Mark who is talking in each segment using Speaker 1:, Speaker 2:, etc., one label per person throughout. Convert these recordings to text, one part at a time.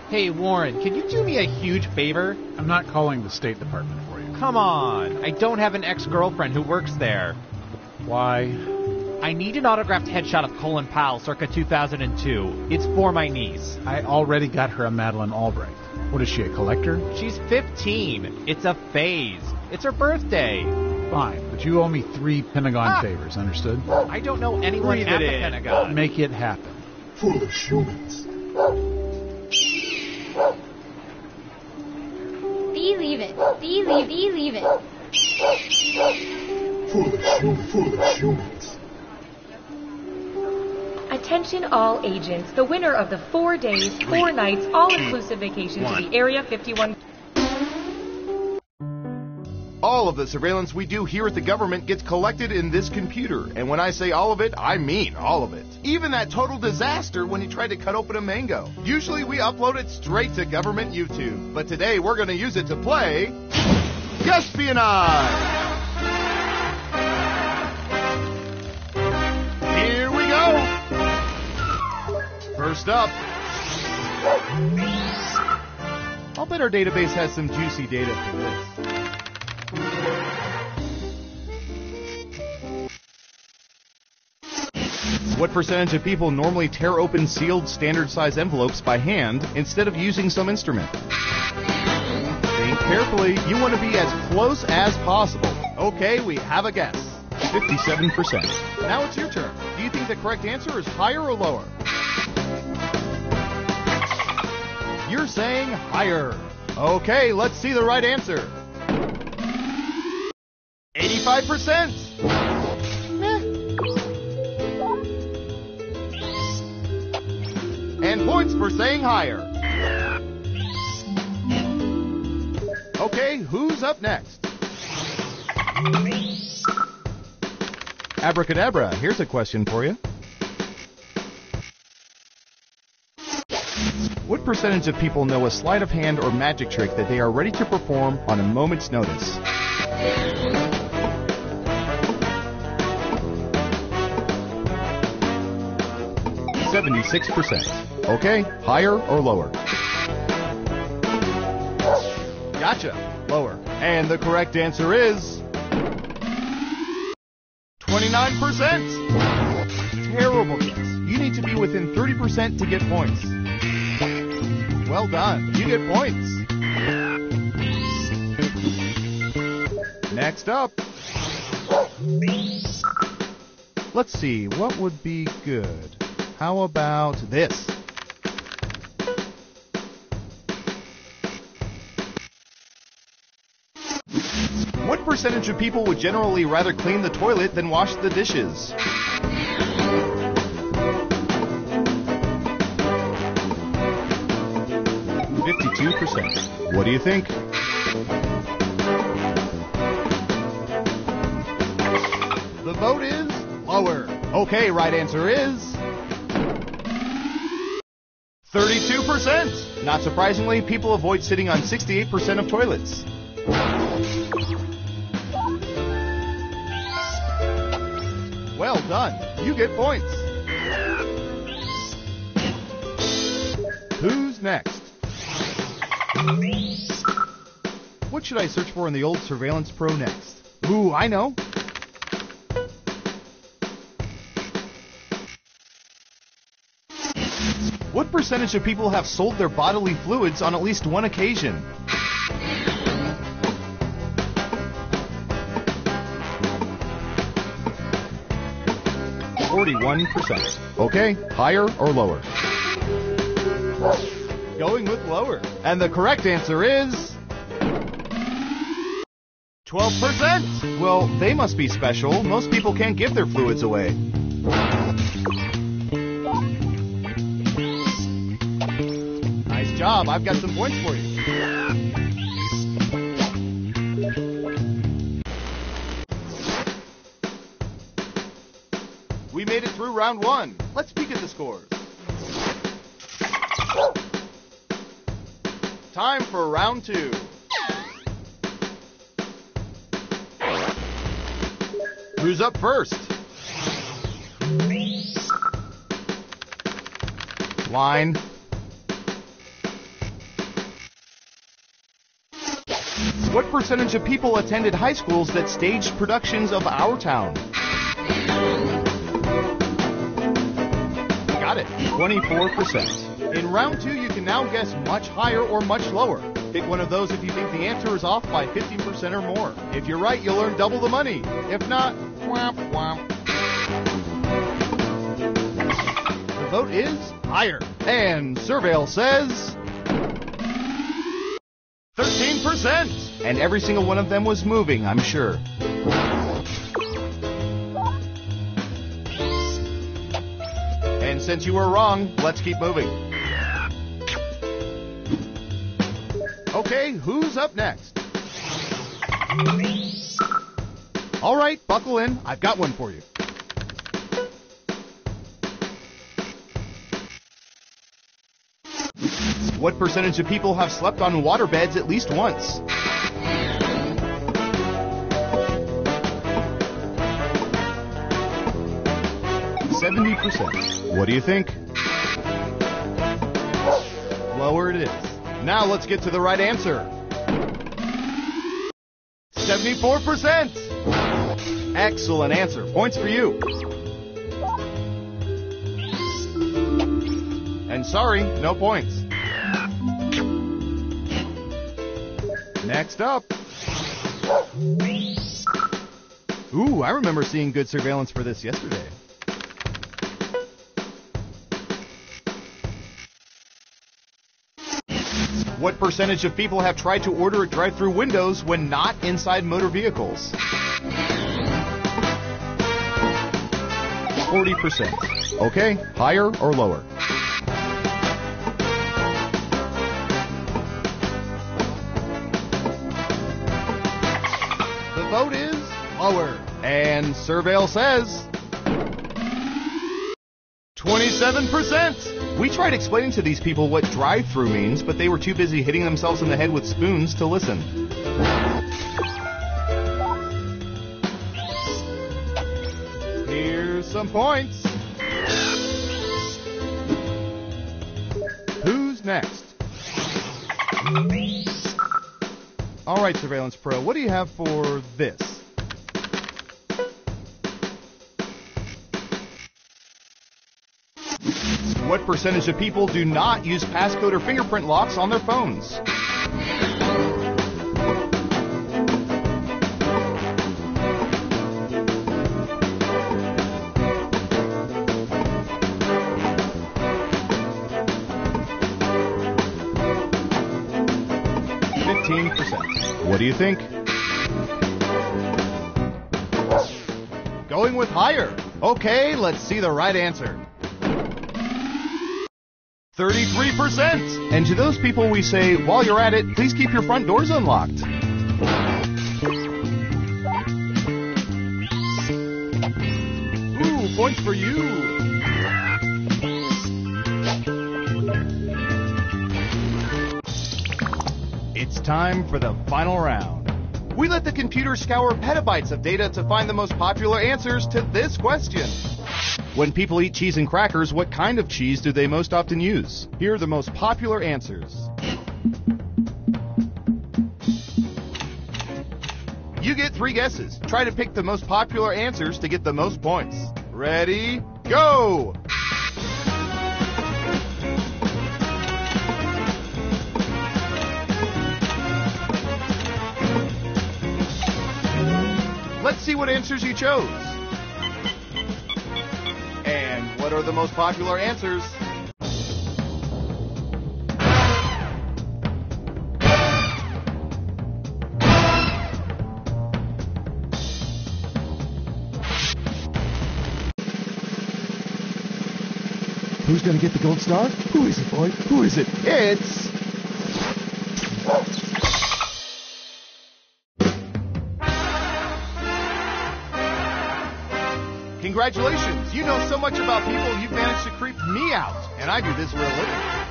Speaker 1: Hey, Warren, can you do me a huge favor?
Speaker 2: I'm not calling the State Department for you.
Speaker 1: Come on. I don't have an ex-girlfriend who works there.
Speaker 2: Why?
Speaker 1: I need an autographed headshot of Colin Powell circa 2002. It's for my niece.
Speaker 2: I already got her a Madeleine Albright. What is she, a collector?
Speaker 1: She's 15. It's a phase. It's her birthday.
Speaker 2: Fine, but you owe me 3 Pentagon favors, understood?
Speaker 1: I don't know anyone at the Pentagon.
Speaker 2: Make it happen.
Speaker 3: Foolish humans.
Speaker 4: Believe it. Believe it.
Speaker 3: Foolish humans.
Speaker 5: Attention all agents. The winner of the 4 days, 4 nights, all-inclusive vacation to the Area 51...
Speaker 6: All of the surveillance we do here at the government gets collected in this computer. And when I say all of it, I mean all of it. Even that total disaster when he tried to cut open a mango. Usually we upload it straight to government YouTube. But today we're going to use it to play... Espionage! Here we go! First up... I'll bet our database has some juicy data for this. What percentage of people normally tear open sealed standard-size envelopes by hand instead of using some instrument? Think carefully. You want to be as close as possible. Okay, we have a guess. 57%. Now it's your turn. Do you think the correct answer is higher or lower? You're saying higher. Okay, let's see the right answer. 85%. And points for saying higher. Okay, who's up next? Abracadabra, here's a question for you. What percentage of people know a sleight of hand or magic trick that they are ready to perform on a moment's notice? 76%. Okay, higher or lower? Gotcha, lower. And the correct answer is... 29%! Terrible guess. You need to be within 30% to get points. Well done. You get points. Next up. Let's see, what would be good? How about this? What percentage of people would generally rather clean the toilet than wash the dishes? %. What do you think? The vote is lower. Okay, right answer is 32%. Not surprisingly, people avoid sitting on 68% of toilets. Well done. You get points. Who's next? What should I search for in the old Surveillance Pro next? Ooh, I know. What percentage of people have sold their bodily fluids on at least one occasion? %. Okay, higher or lower? Going with lower. And the correct answer is 12%. Well, they must be special. Most people can't give their fluids away. Nice job. I've got some points for you. We made it through round one. Let's peek at the scores. Time for round two. Who's up first? Line. What percentage of people attended high schools that staged productions of Our Town? Got it, 24%. In round 2, you can now guess much higher or much lower. Pick one of those if you think the answer is off by 50% or more. If you're right, you'll earn double the money. If not, womp womp. The vote is higher. And Surveil says 13%. And every single one of them was moving, I'm sure. And since you were wrong, let's keep moving. Okay, who's up next? All right, buckle in. I've got one for you. What percentage of people have slept on waterbeds at least once? %. What do you think? Lower it is. Now let's get to the right answer. 74%. Excellent answer. Points for you. And sorry, no points. Next up. Ooh, I remember seeing good surveillance for this yesterday. What percentage of people have tried to order at drive-through windows when not inside motor vehicles? 40%. Okay, higher or lower? The vote is lower. And Surveil says 27%. We tried explaining to these people what drive-through means, but they were too busy hitting themselves in the head with spoons to listen. Here's some points. Who's next? All right, Surveillance Pro, what do you have for this? What percentage of people do not use passcode or fingerprint locks on their phones? What do you think? Going with higher. Okay, let's see the right answer. 33%. And to those people we say, while you're at it, please keep your front doors unlocked. Ooh, points for you. It's time for the final round. We let the computer scour petabytes of data to find the most popular answers to this question. When people eat cheese and crackers, what kind of cheese do they most often use? Here are the most popular answers. You get 3 guesses. Try to pick the most popular answers to get the most points. Ready? Go! Let's see what answers you chose. And what are the most popular answers? Who's gonna get the gold star? Who is it, boy? Who is it? It's... Congratulations! You know so much about people, you've managed to creep me out. And I do this for a living.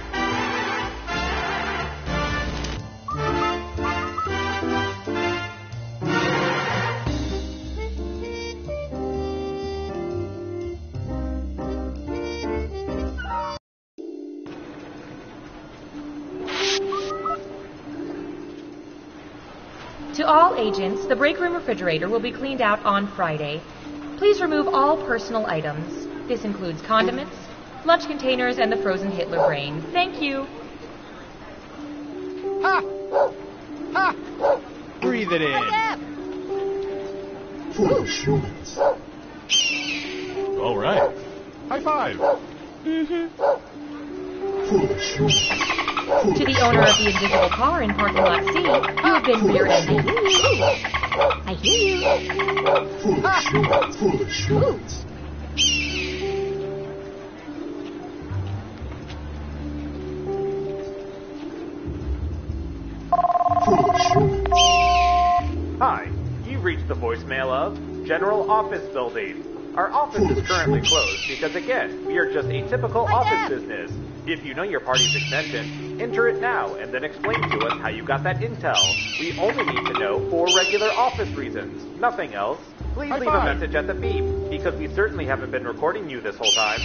Speaker 5: To all agents, the break room refrigerator will be cleaned out on Friday. Please remove all personal items. This includes condiments, lunch containers, and the frozen Hitler brain. Thank you.
Speaker 1: Ha! Ha! Breathe it in.
Speaker 3: Foolish humans.
Speaker 6: All right. High five.
Speaker 3: Foolish humans.
Speaker 5: To the owner of the invisible car in parking lot C, you have been rear-ended. I hear you.
Speaker 3: Foolish humans. Foolish humans. Foolish humans.
Speaker 7: Hi, you've reached the voicemail of General Office Building. Our office is currently closed because, again, we are just a typical office business. If you know your party's extension, enter it now and then explain to us how you got that intel. We only need to know for regular office reasons, nothing else. Please leave a message at the beep, because we certainly haven't been recording you this whole time.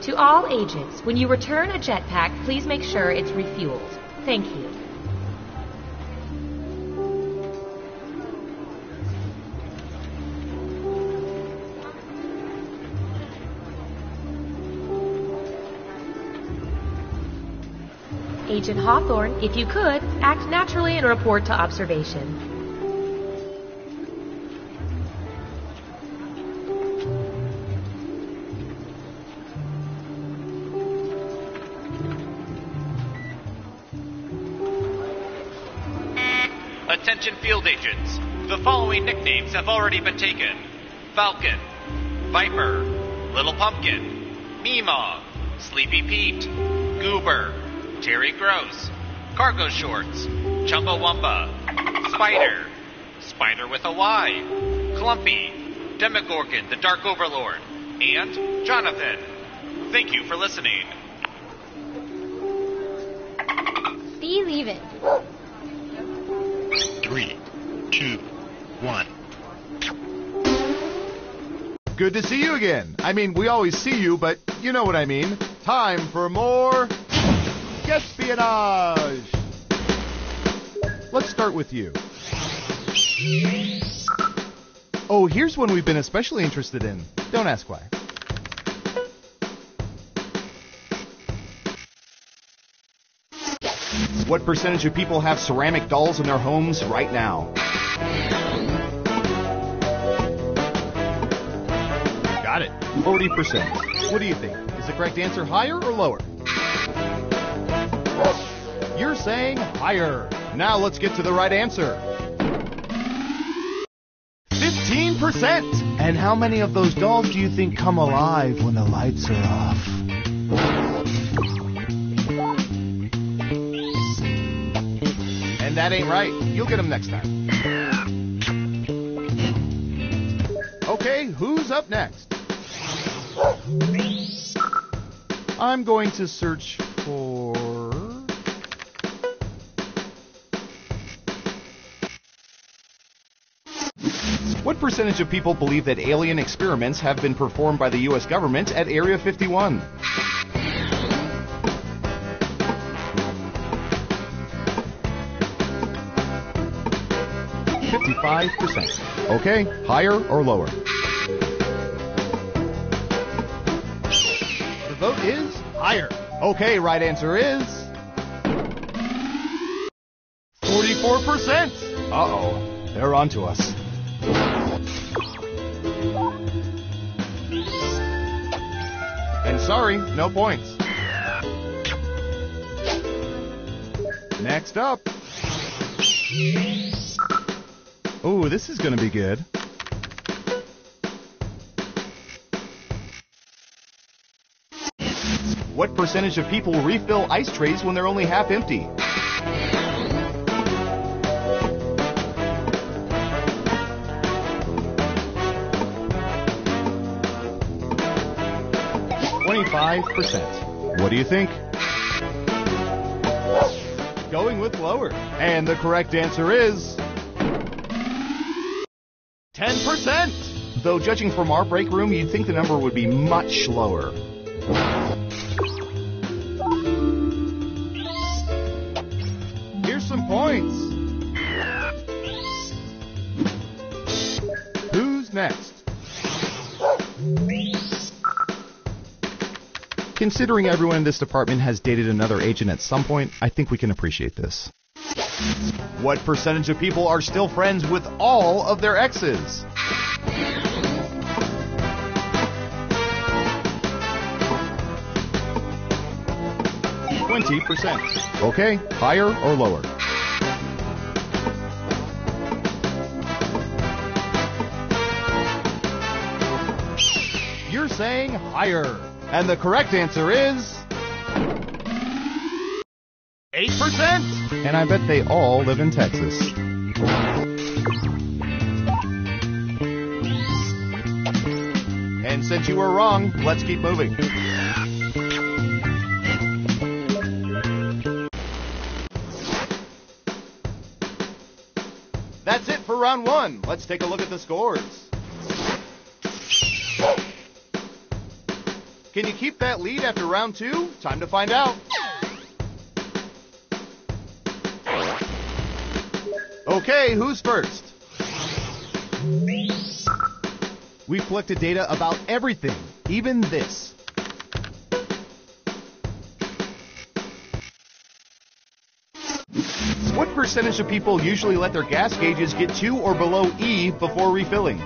Speaker 5: To all agents, when you return a jetpack, please make sure it's refueled. Thank you. Agent Hawthorne, if you could, act naturally and report to observation.
Speaker 1: Attention field agents. The following nicknames have already been taken. Falcon, Viper, Little Pumpkin, Meemaw, Sleepy Pete, Goober, Terry Gross, Cargo Shorts, Chumbawamba, Spider, Spider with a Y, Clumpy, Demogorgon, the Dark Overlord, and Jonathan. Thank you for listening.
Speaker 4: Believe it.
Speaker 8: 3, 2, 1.
Speaker 6: Good to see you again. I mean, we always see you, but you know what I mean. Time for more espionage. Let's start with you. Oh, here's one we've been especially interested in. Don't ask why. What percentage of people have ceramic dolls in their homes right now? Got it. 40%. What do you think? Is the correct answer higher or lower? You're saying higher. Now let's get to the right answer. 15%. And how many of those dolls do you think come alive when the lights are off? And that ain't right. You'll get them next time. Okay, who's up next? I'm going to search for... What percentage of people believe that alien experiments have been performed by the U.S. government at Area 51? %. Okay, higher or lower? The vote is higher. Okay, right answer is 44%. Uh-oh, they're on to us. And sorry, no points. Next up. Ooh, this is going to be good. What percentage of people refill ice trays when they're only half empty? %. What do you think? Going with lower. And the correct answer is 10%! Though judging from our break room, you'd think the number would be much lower. Here's some points. Who's next? Considering everyone in this department has dated another agent at some point, I think we can appreciate this. What percentage of people are still friends with all of their exes? %. Okay, higher or lower? You're saying higher. And the correct answer is 8%. And I bet they all live in Texas. And since you were wrong, let's keep moving. That's it for round one. Let's take a look at the scores. Can you keep that lead after round two? Time to find out. Okay, who's first? We've collected data about everything, even this. What percentage of people usually let their gas gauges get to or below E before refilling?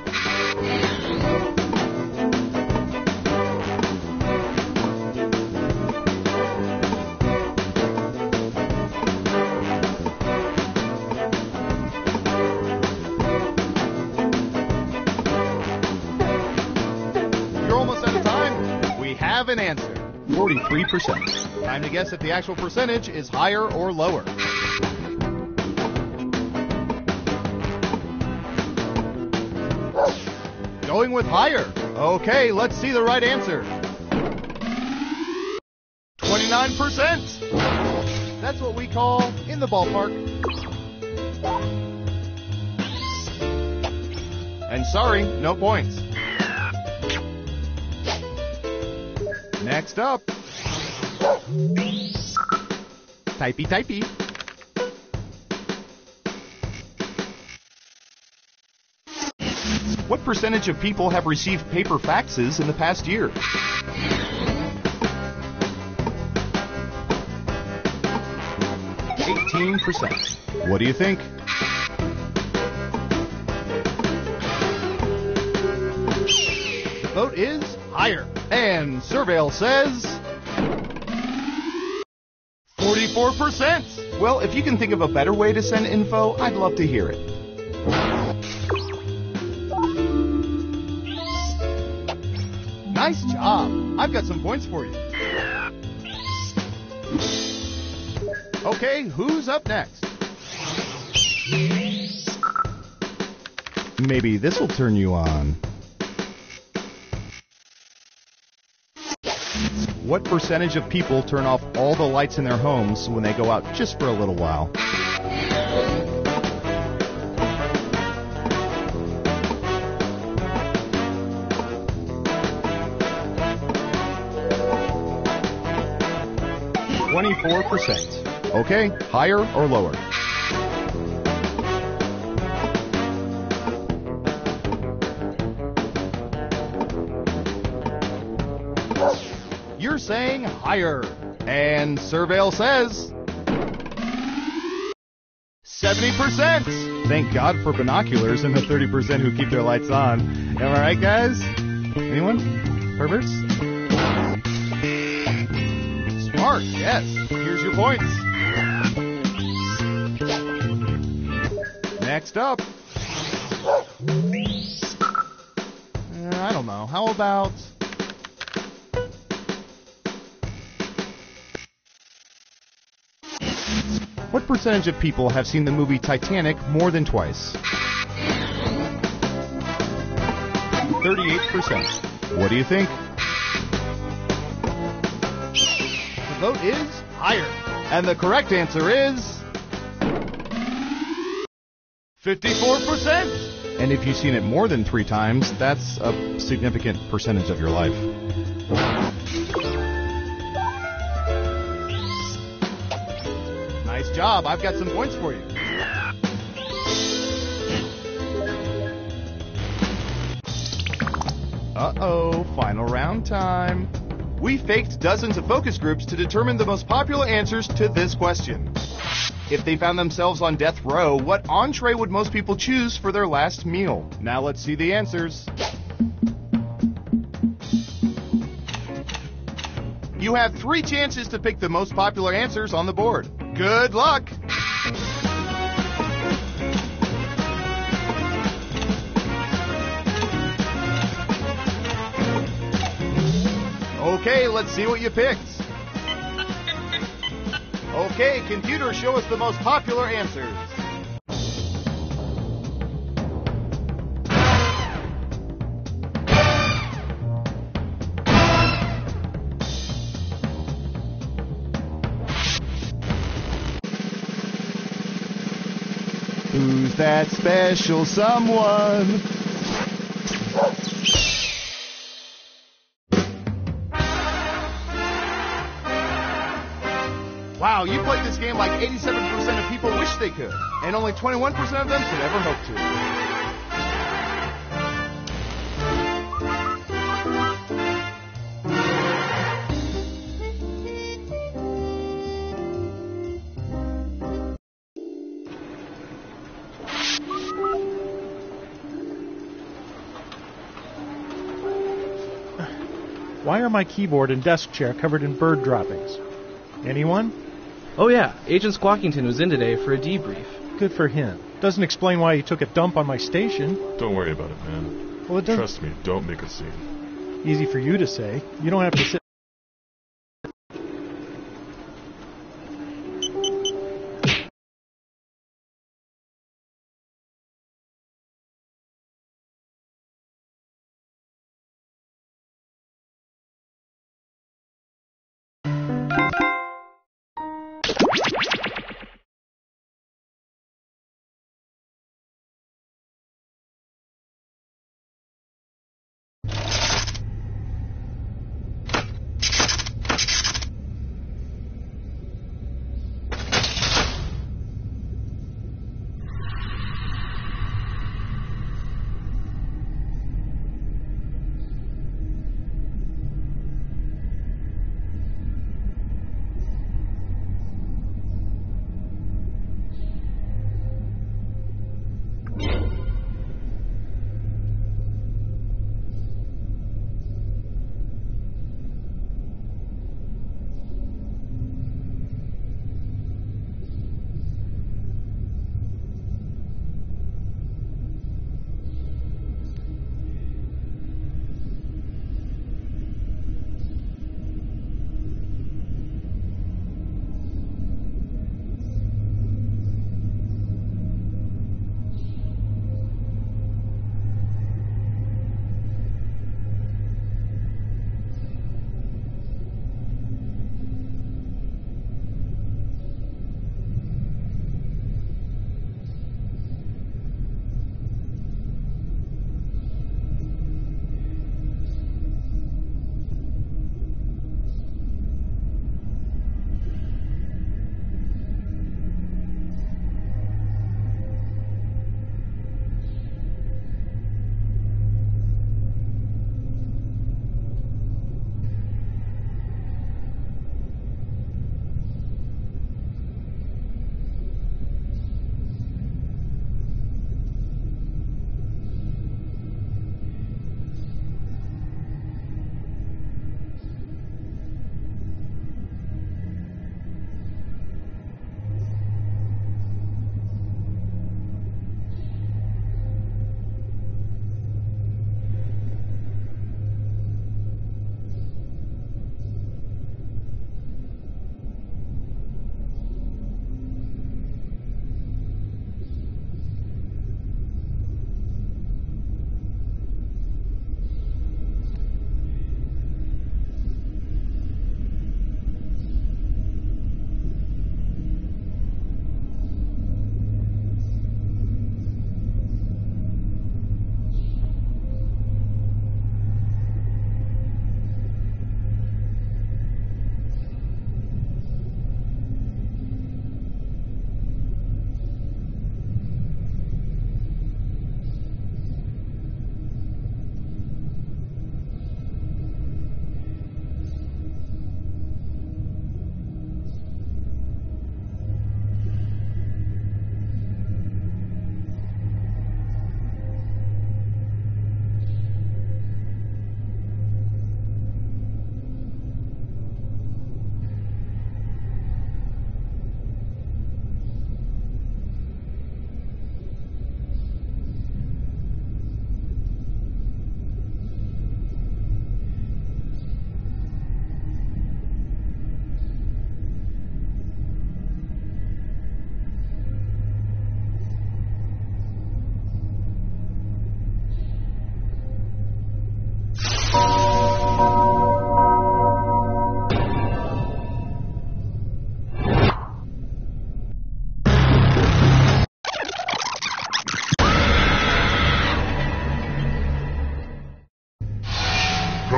Speaker 6: An answer. 43%. Time to guess if the actual percentage is higher or lower. Going with higher. Okay, let's see the right answer. 29%. That's what we call in the ballpark. And sorry, no points. Next up. Typey. What percentage of people have received paper faxes in the past year? %. What do you think? The vote is higher. And Surveil says 44%. Well, if you can think of a better way to send info, I'd love to hear it. Nice job. I've got some points for you. Okay, who's up next? Maybe this will turn you on. What percentage of people turn off all the lights in their homes when they go out just for a little while? %. Okay, higher or lower? You're saying higher. And Surveil says 70%. Thank God for binoculars and the 30% who keep their lights on. Am I right, guys? Anyone? Perverts? Smart, yes. Here's your points. Next up. I don't know. How about... What percentage of people have seen the movie Titanic more than twice? 38%. What do you think? The vote is higher. And the correct answer is 54%! And if you've seen it more than 3 times, that's a significant percentage of your life. Nice job. I've got some points for you. Uh-oh, final round time. We faked dozens of focus groups to determine the most popular answers to this question. If they found themselves on death row, what entree would most people choose for their last meal? Now let's see the answers. You have 3 chances to pick the most popular answers on the board. Good luck! Okay, let's see what you picked. Okay, computer, show us the most popular answers. Who's that special someone? Wow, you played this game like 87% of people wish they could, and only 21% of them could ever hope to.
Speaker 9: Why are my keyboard and desk chair covered in bird droppings? Anyone?
Speaker 10: Oh yeah, Agent Squawkington was in today for a debrief.
Speaker 9: Good for him. Doesn't explain why he took a dump on my station.
Speaker 3: Don't worry about it, man.
Speaker 9: Well, it doesn't.
Speaker 3: Trust me, don't make a scene.
Speaker 9: Easy for you to say. You don't have to sit.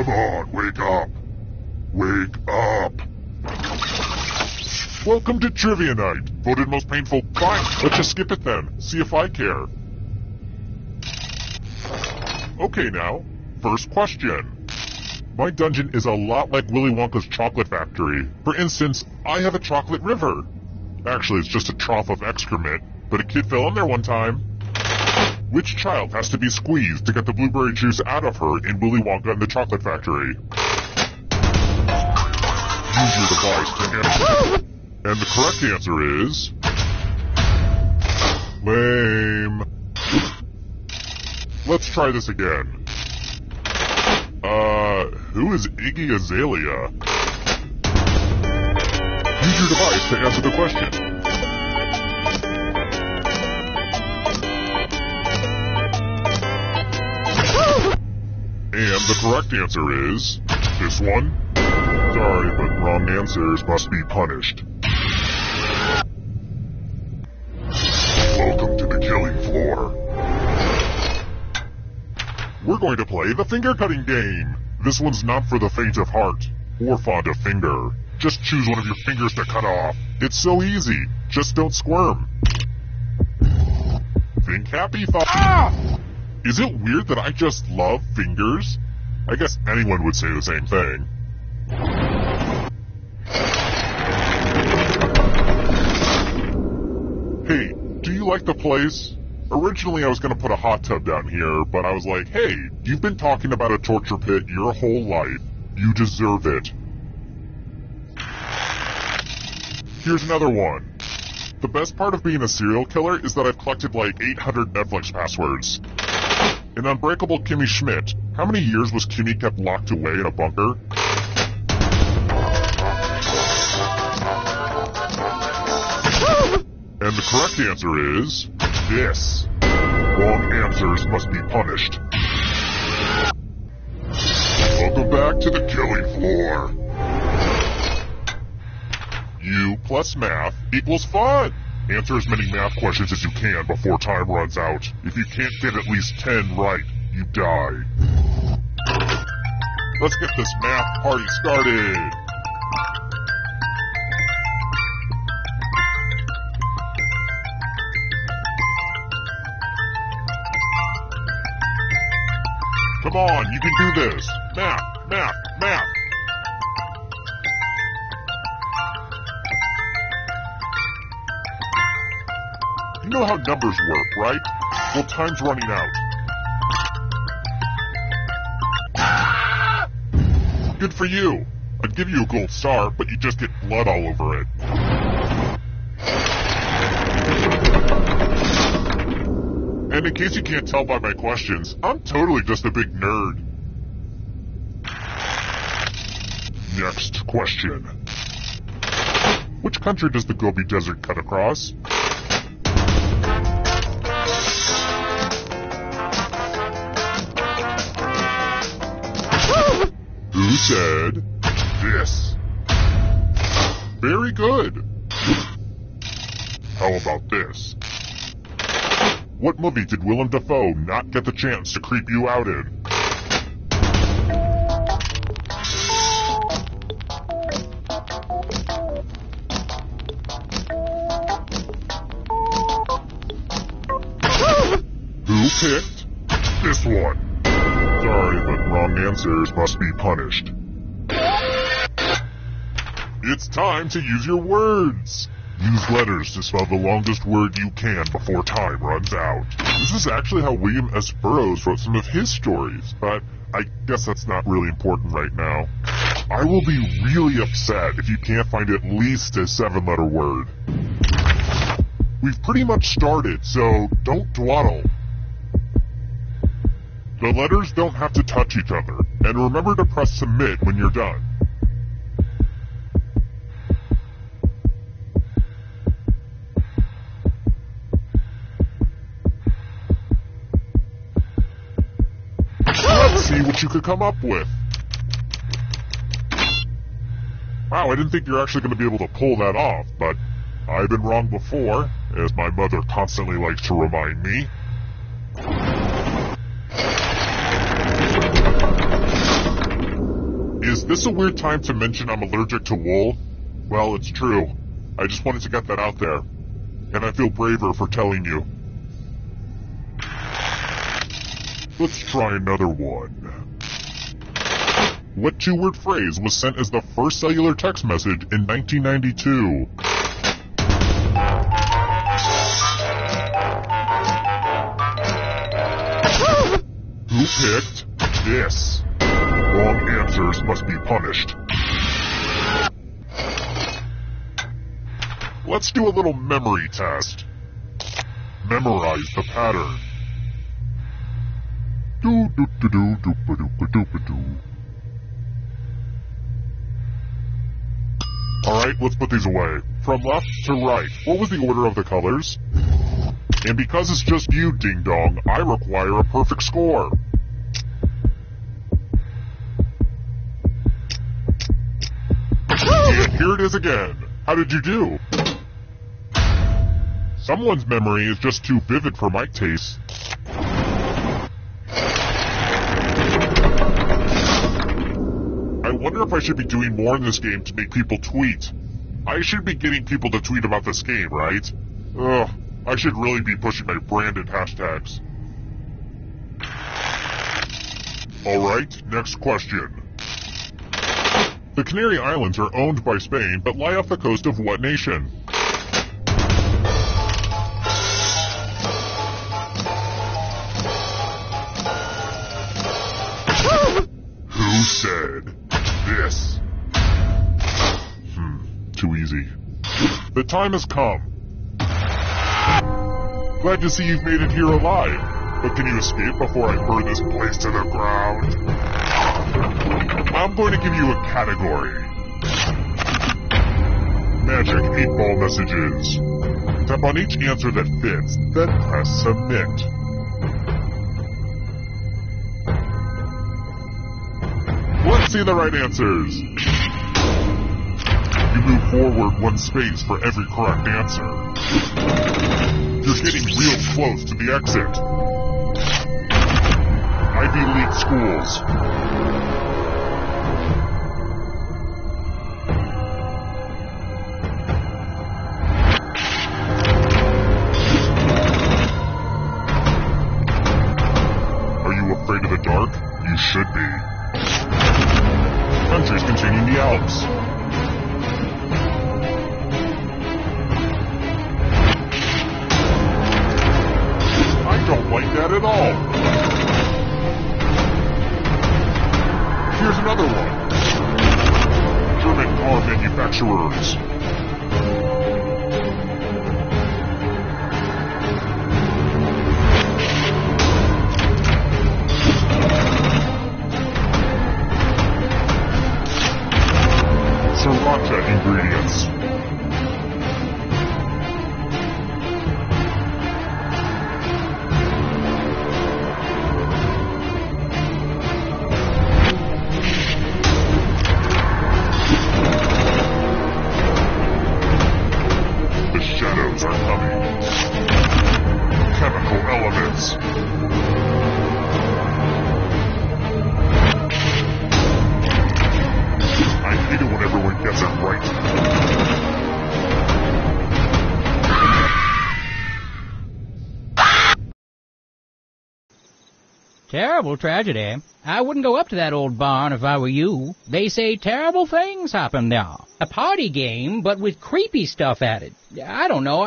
Speaker 11: Come on, wake up. Wake up. Welcome to Trivia Night. Voted most painful. Fine, let's just skip it then. See if I care. Okay now, first question. My dungeon is a lot like Willy Wonka's chocolate factory. For instance, I have a chocolate river. Actually, it's just a trough of excrement, but a kid fell in there one time. Which child has to be squeezed to get the blueberry juice out of her in Willy Wonka and the Chocolate Factory? Use your device to answer. And the correct answer is... lame. Let's try this again. Who is Iggy Azalea? Use your device to answer the question. And the correct answer is... this one? Sorry, but wrong answers must be punished. Welcome to the killing floor. We're going to play the finger-cutting game. This one's not for the faint of heart, or fond of finger. Just choose one of your fingers to cut off. It's so easy. Just don't squirm. Think happy thoughts. Ah! Is it weird that I just love fingers? I guess anyone would say the same thing. Hey, do you like the place? Originally I was gonna put a hot tub down here, but I was like, hey, you've been talking about a torture pit your whole life. You deserve it. Here's another one. The best part of being a serial killer is that I've collected like 800 Netflix passwords. In Unbreakable Kimmy Schmidt, how many years was Kimmy kept locked away in a bunker? And the correct answer is... this. Wrong answers must be punished. Welcome back to the killing floor. U plus math equals fun. Answer as many math questions as you can before time runs out. If you can't get at least 10 right, you die. Let's get this math party started. Come on, you can do this. Math, math, math. You know how numbers work, right? Well, time's running out. Good for you. I'd give you a gold star, but you just get blood all over it. And in case you can't tell by my questions, I'm totally just a big nerd. Next question. Which country does the Gobi Desert cut across? Who said this? Very good. How about this? What movie did Willem Dafoe not get the chance to creep you out in? Who picked this one? Sorry, but wrong answers must be punished. It's time to use your words. Use letters to spell the longest word you can before time runs out. This is actually how William S. Burroughs wrote some of his stories, but I guess that's not really important right now. I will be really upset if you can't find at least a 7-letter word. We've pretty much started, so don't dawdle. The letters don't have to touch each other, and remember to press submit when you're done. Let's see what you could come up with. Wow, I didn't think you're actually going to be able to pull that off, but I've been wrong before, as my mother constantly likes to remind me. this a weird time to mention I'm allergic to wool? Well, it's true. I just wanted to get that out there. And I feel braver for telling you. Let's try another one. What two-word phrase was sent as the first cellular text message in 1992? Who picked this? Wrong answers must be punished. Let's do a little memory test. Memorize the pattern. Alright, let's put these away. From left to right, what was the order of the colors? And because it's just you, Ding Dong, I require a perfect score. And here it is again. How did you do? Someone's memory is just too vivid for my taste. I wonder if I should be doing more in this game to make people tweet. I should be getting people to tweet about this game, right? Ugh, I should really be pushing my branded hashtags. Alright, next question. The Canary Islands are owned by Spain, but lie off the coast of what nation? Who said this? Too easy. The time has come. Glad to see you've made it here alive, but can you escape before I burn this place to the ground? I'm going to give you a category. Magic 8-ball messages. Tap on each answer that fits, then press submit. Let's see the right answers. You move forward 1 space for every correct answer. You're getting real close to the exit. Ivy League schools. Are you afraid of the dark? You should be. Countries containing the Alps. I don't like that at all. Here's another one. German car manufacturers. Sriracha ingredients. The shadows are coming. Chemical elements. I hate it when everyone gets it right.
Speaker 12: Terrible tragedy. I wouldn't go up to that old barn if I were you. They say terrible things happen there. A party game, but with creepy stuff added. I don't know,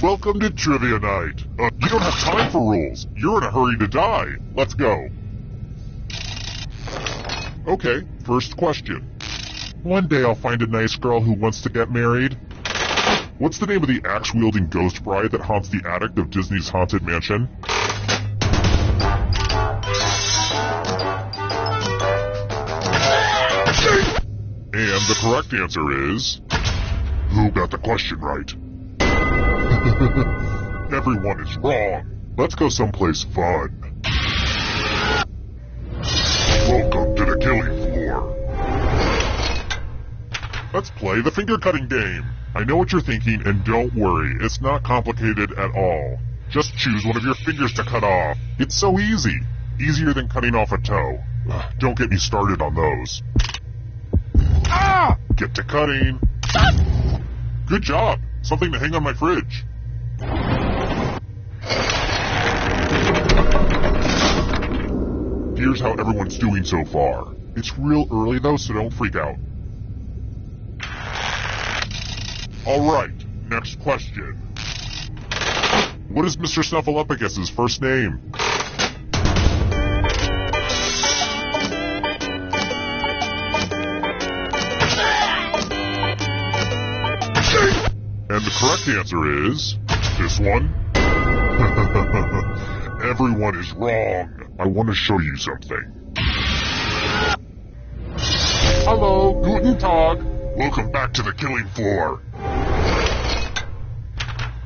Speaker 11: Welcome to Trivia Night. You don't have time for rules. You're in a hurry to die. Let's go. Okay, first question. One day I'll find a nice girl who wants to get married. What's the name of the axe-wielding ghost bride that haunts the attic of Disney's Haunted Mansion? And the correct answer is... Who got the question right? Everyone is wrong. Let's go someplace fun. Welcome to the killing floor. Let's play the finger-cutting game. I know what you're thinking, and don't worry, it's not complicated at all. Just choose one of your fingers to cut off. It's so easy. Easier than cutting off a toe. Don't get me started on those. Ah! Get to cutting. Good job. Something to hang on my fridge. Here's how everyone's doing so far. It's real early though, so don't freak out. Alright, next question. What is Mr. Snuffleupagus' first name? And the correct answer is... this one? Everyone is wrong. I want to show you something. Hello, Guten Tag. Welcome back to the killing floor.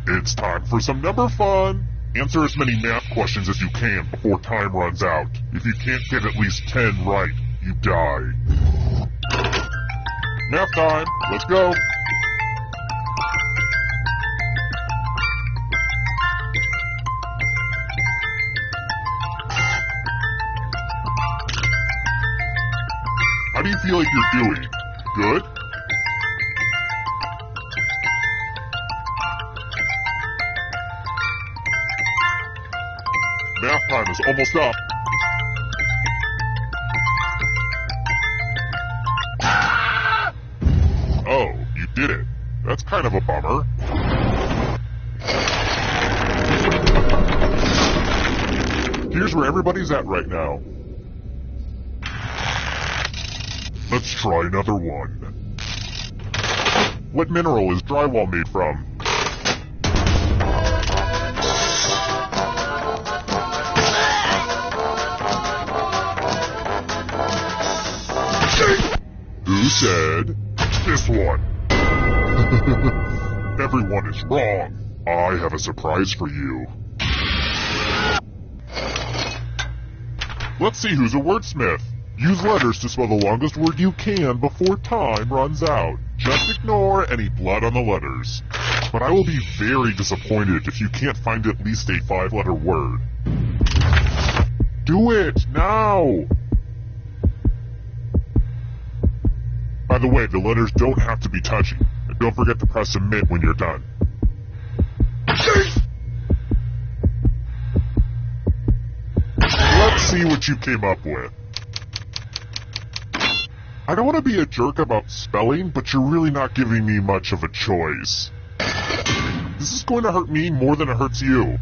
Speaker 11: It's time for some number fun. Answer as many math questions as you can before time runs out. If you can't get at least 10 right, you die. Math time. Let's go. How do you feel like you're doing? Good? Math time is almost up. Oh, you did it. That's kind of a bummer. Here's where everybody's at right now. Let's try another one. What mineral is drywall made from? Who said this one? Everyone is wrong. I have a surprise for you. Let's see who's a wordsmith. Use letters to spell the longest word you can before time runs out. Just ignore any blood on the letters. But I will be very disappointed if you can't find at least a 5-letter word. Do it, now! By the way, the letters don't have to be touchy. And don't forget to press submit when you're done. Let's see what you came up with. I don't want to be a jerk about spelling, but you're really not giving me much of a choice. This is going to hurt me more than it hurts you.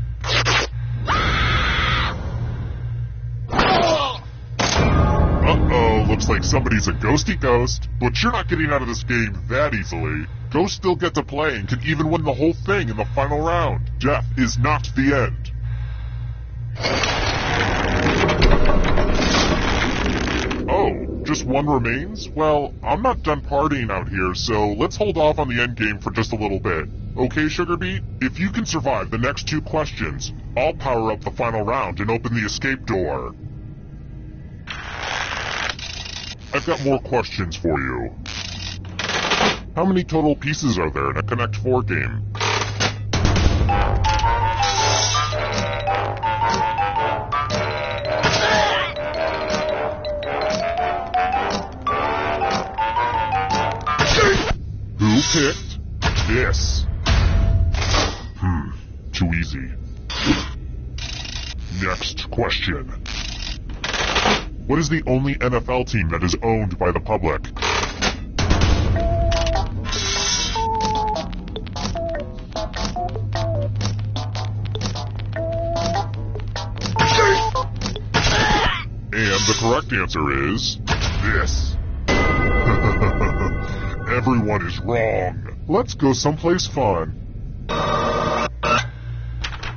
Speaker 11: Uh-oh, looks like somebody's a ghosty ghost. But you're not getting out of this game that easily. Ghosts still get to play and can even win the whole thing in the final round. Death is not the end. Oh, just one remains? Well, I'm not done partying out here, so let's hold off on the end game for just a little bit. Okay, Sugarbeet? If you can survive the next 2 questions, I'll power up the final round and open the escape door. I've got more questions for you. How many total pieces are there in a Connect 4 game? Who picked this? Too easy. Next question. What is the only NFL team that is owned by the public? And the correct answer is this. Everyone is wrong. Let's go someplace fun.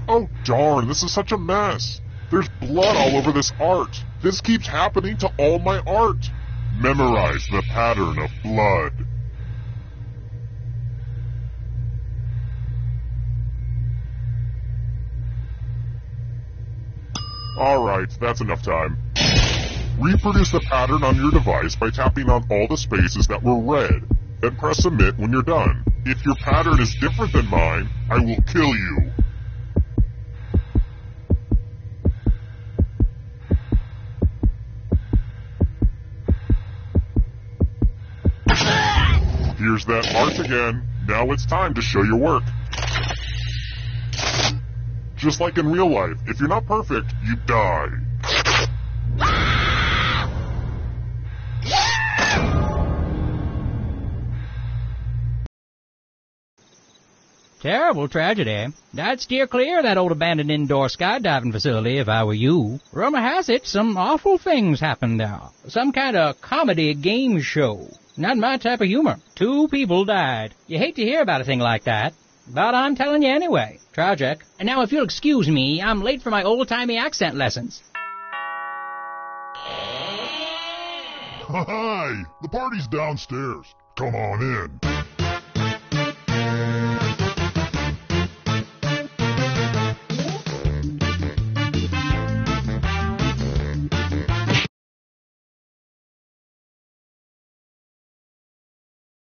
Speaker 11: Oh darn, this is such a mess. There's blood all over this art. This keeps happening to all my art. Memorize the pattern of blood. Alright, that's enough time. Reproduce the pattern on your device by tapping on all the spaces that were red. Then press submit when you're done. If your pattern is different than mine, I will kill you. Here's that art again. Now it's time to show your work. Just like in real life, if you're not perfect, you die.
Speaker 12: Terrible tragedy. I'd steer clear of that old abandoned indoor skydiving facility if I were you. Rumor has it some awful things happened there. Some kind of comedy game show. Not my type of humor. 2 people died. You hate to hear about a thing like that. But I'm telling you anyway. Tragic. And now if you'll excuse me, I'm late for my old-timey accent lessons.
Speaker 11: Hi! The party's downstairs. Come on in.